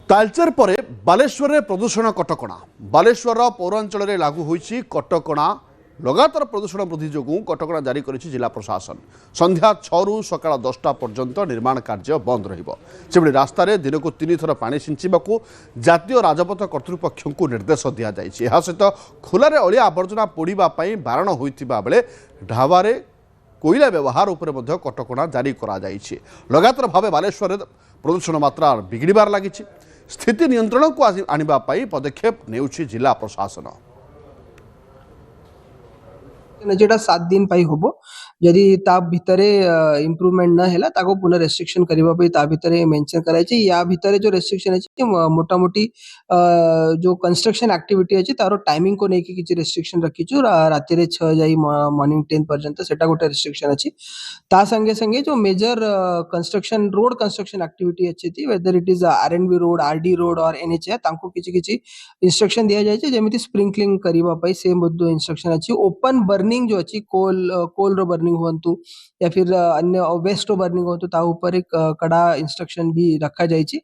तालचेर पर बालेश्वर में प्रदूषण कटकणा बालेश्वर पौरांचल में लागू होईछि कटकणा लगातार प्रदूषण वृद्धि जो कटकणा जारी करिछि जिला प्रशासन संध्या 6 रु सकाळ 10टा पर्यंत निर्माण कार्य बंद रहिबो। सेबडी रास्ता रे दिन को 3 थर पानी सिंचिबाकू जातीय राजपथ कर्तृपक्ष को निर्देश दिया जाइछि। एहा सहित खोलारे अलिया आवर्जना पोड़िबा पई बारण होइतिबा बेले ढाबारे कोयला व्यवहार उपरे मध्य कटकणा जारी करा जाइछि। लगातार भावे बालेश्वर प्रदूषण मात्रा बिगड़बार लागिछि। स्थिति नियंत्रण को आनिबा पई पदक्षेप नेउछि जिला प्रशासन। जेटा 7 दिन पाई होबो जदि ता भितरे इम्प्रूवमेंट न हैला ताको पुनः रेस्ट्रिक्शन करबा पई ता भितरे मेंशन कराइ छै। या भितरे जो रेस्ट्रिक्शन अछि मोटा मोटी जो कंस्ट्रक्शन एक्टिविटी अछि तारो टाइमिंग को नेकी किछि रेस्ट्रिक्शन रखि छु। राति रे 6 जाई मॉर्निंग 10 पर्यंत सेटा गोटे रेस्ट्रिक्शन अछि। ता संगे संगे जो major construction road construction activity अछि whether it is RNB road RD road और एनएच तांको किछि किछि इंस्ट्रक्शन दिया जाय छै जेमिति स्प्रिंकलिंग करबा पई से मध्य इंस्ट्रक्शन अछि। ओपन बर्निंग जो अच्छी कोल रो बर्निंग होंतु या फिर अन्य वेस्ट रो बर्निंग होंतु ता ऊपर एक कड़ा इंस्ट्रक्शन भी रखा जाय छी।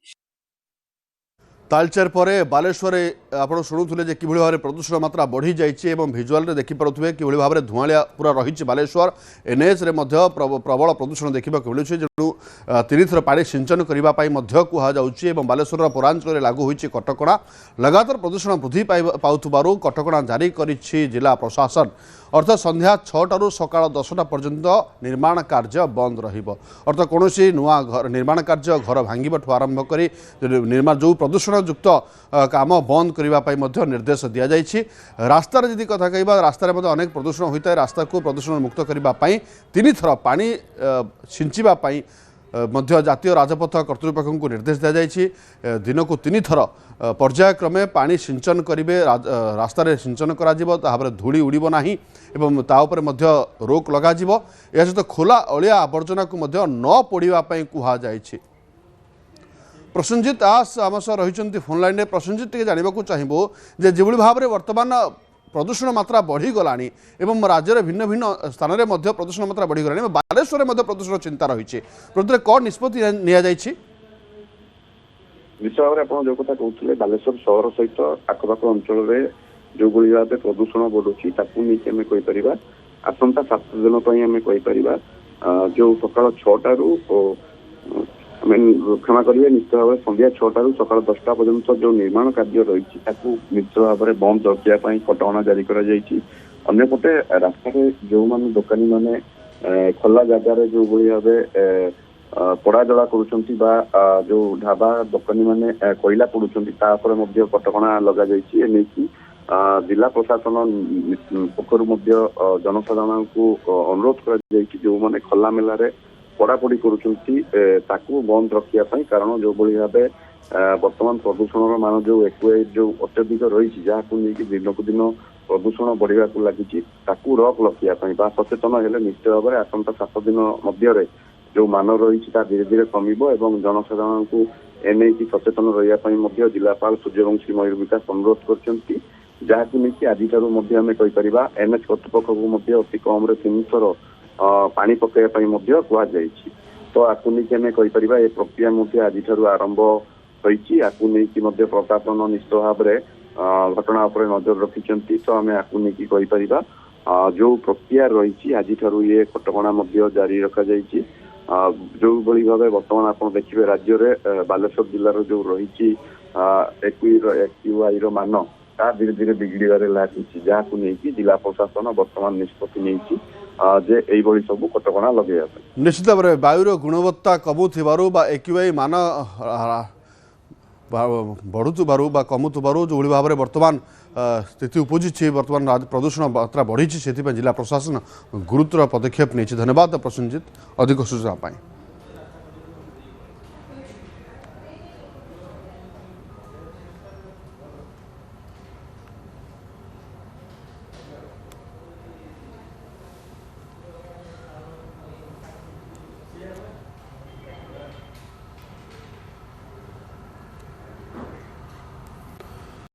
तालचेर पर बालेश्वर आपड़ शुणुले कि भाव में प्रदूषण मात्रा बढ़ी जाइए भिजुआल देखिपे कि भाव में धुआलिया पूरा रही बालेश्वर एनएच रे प्रबल प्रदूषण देखा मिलूँ जेणु 3 थर पानी सिंचन करने कहुच्छी। बालेश्वर पौरांचल लागू होईछि कटकणा लगातार प्रदूषण वृद्धि पाउथबारु कटकणा जारी करिछि जिला प्रशासन। अर्थात संध्या 6 सकाळ 10टा पर्यंत निर्माण कार्य बंद रहिबो। अर्थात कौन नुआ घर निर्माण कार्य घर भांगिबाठू आरंभ करी निर्माण जो प्रदूषण युक्त काम बंद करने निर्देश दि जाइछि। रास्तार जदि कथा कहबा रास्तार अनेक प्रदूषण होता है। रास्ता को प्रदूषण मुक्त करने 3 थर पानी सिंचिबा मध्य जातीय राजपथ कर्तृपक्ष को निर्देश दि जाइछि। दिन को 3 थर पर्यायक्रमे पानी सिंचन करेंगे रास्ता सिंचन करा धूली उड़ब ना एवं ता उपर मध्य रोक लगा या सहित खोला अलिया आवर्जना को मध्य न पोड़ापी कहुच्छी। प्रसन्नजित दास आम सह रही फोन लाइन में। प्रसन्नजित टे जानवा चाहबू जो भाव में वर्तमान प्रदूषण मात्रा बढ़ीगला एवं राज्य भिन्न भिन्न स्थान में प्रदूषण मात्रा बढ़ीगला बालेश्वर में प्रदूषण चिंता रही प्रकृति कौन निष्पत्ति निश्चय भाव में जो कथा कहते बालेश्वर सहर सहित आखपाख अंचल में जो भाव में प्रदूषण बढ़ुची नहीं आसंता 7 दिन जो सकाल 6 रु क्षमा करेंगे निश्चित भाव संध्या 6 रु सकाल 10टा पर्यंत जो निर्माण कार्य रही निश्चित भाव में बंद रखापी कटकणा जारी करपटे रास्तार जो मैंने दोकानी मैंने खोला जगार जो भाव पड़ा जला कर जो ढाबा दोकानी मैंने कोयला पोड़ुंट कटकणा लग जाइए। जिला प्रशासन पक्षर जनसाधारण को अनुरोध कर जो मैंने खोला मेलार पड़ापड़ी करू बंद रखापी कारण जो भाव वर्तमान प्रदूषण मान जो एक्वाइड जो अत्यधिक रही जहाँ दिन को दिन प्रदूषण बढ़ा लगी रोक रखापी सचेतन है निश्चित भाव में आसंता 7 दिन मध्य जो मान रही धीरे धीरे कमिबो एवं जनसाधारण को एने की सचेतन रही जिलापाल सूर्यवंशी मयूर विकास अनुरोध करछंती जहाकु नेकी आज आम कहीपर एनएच कर्तृपक्ष को अति कम 3 थर पानी पकड़ा कहुई। तो आपको नहीं आम कहीपर ये प्रक्रिया आज आरंभ होती प्रशासन निश्चित भाव में घटना उपर नजर रखिंट। तो आम आपको नहीं कहीपर जो प्रक्रिया रही आज ये कटकणा जारी रखा जाइए। जो भाव बर्तमान आप देखिए राज्य में बालेश्वर जिलार जो रही एक्यूआई मान ता धीरे धीरे बिगड़े लगी जहाँ को लेकिन जिला प्रशासन बर्तमान निष्पत्ति नहीं सब कटकणा लगे। निश्चित भाव में वायुर गुणवत्ता कमुथबारु एक्यूआई मान बढ़ुथबारु कमुथबारु जो भाव में वर्तमान स्थिति उपजी वर्तमान प्रदूषण मात्रा बढ़ी से जिला प्रशासन गुरुतर पदक्षेप नहीं। धन्यवाद प्रसन्नजित अधिक सूचना।